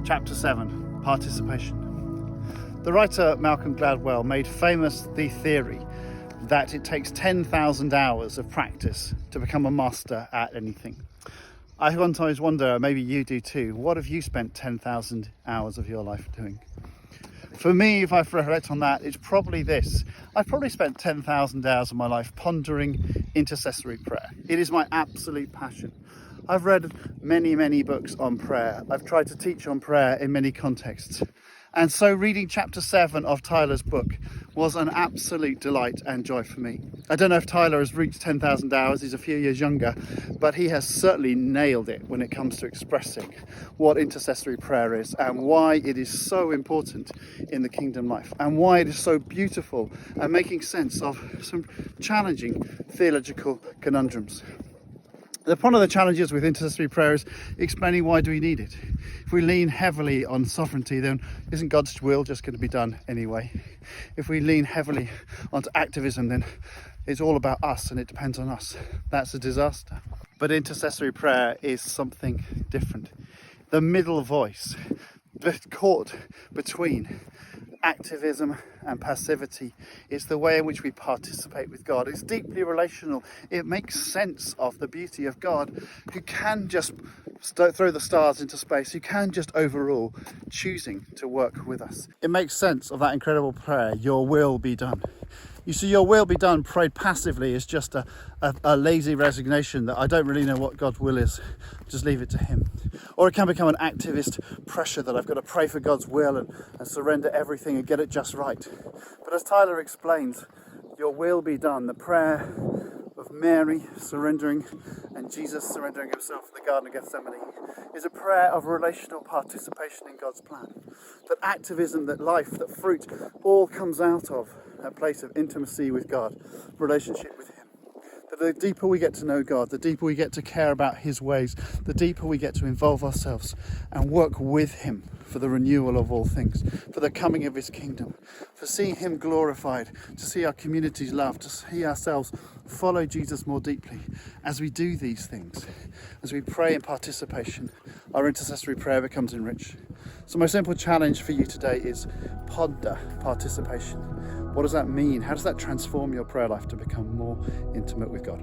Chapter 7, Participation. The writer Malcolm Gladwell made famous the theory that it takes 10,000 hours of practice to become a master at anything. I sometimes wonder, maybe you do too, what have you spent 10,000 hours of your life doing? For me, if I reflect on that, it's probably this. I've probably spent 10,000 hours of my life pondering intercessory prayer. It is my absolute passion. I've read many books on prayer. I've tried to teach on prayer in many contexts. And so reading chapter 7 of Tyler's book was an absolute delight and joy for me. I don't know if Tyler has reached 10,000 hours, he's a few years younger, but he has certainly nailed it when it comes to expressing what intercessory prayer is and why it is so important in the kingdom life and why it is so beautiful and making sense of some challenging theological conundrums. One of the challenges with intercessory prayer is explaining why do we need it. If we lean heavily on sovereignty, then isn't God's will just going to be done anyway? If we lean heavily onto activism, then it's all about us and it depends on us. That's a disaster. But intercessory prayer is something different. The middle voice, the court between activism and passivity, is the way in which we participate with God. It's deeply relational. It makes sense of the beauty of God, who can just throw the stars into space, who can just overrule, choosing to work with us. It makes sense of that incredible prayer, your will be done. You see, your will be done prayed passively is just a lazy resignation that I don't really know what God's will is, just leave it to him. Or it can become an activist pressure that I've got to pray for God's will and surrender everything and get it just right. But as Tyler explains, your will be done, the prayer of Mary surrendering and Jesus surrendering himself in the Garden of Gethsemane, is a prayer of relational participation in God's plan. That activism, that life, that fruit all comes out of a place of intimacy with God, relationship with him. That the deeper we get to know God, the deeper we get to care about his ways, the deeper we get to involve ourselves and work with him for the renewal of all things, for the coming of his kingdom, for seeing him glorified, to see our communities loved, to see ourselves follow Jesus more deeply. As we do these things, as we pray in participation, our intercessory prayer becomes enriched. So my simple challenge for you today is ponder participation. What does that mean? How does that transform your prayer life to become more intimate with God?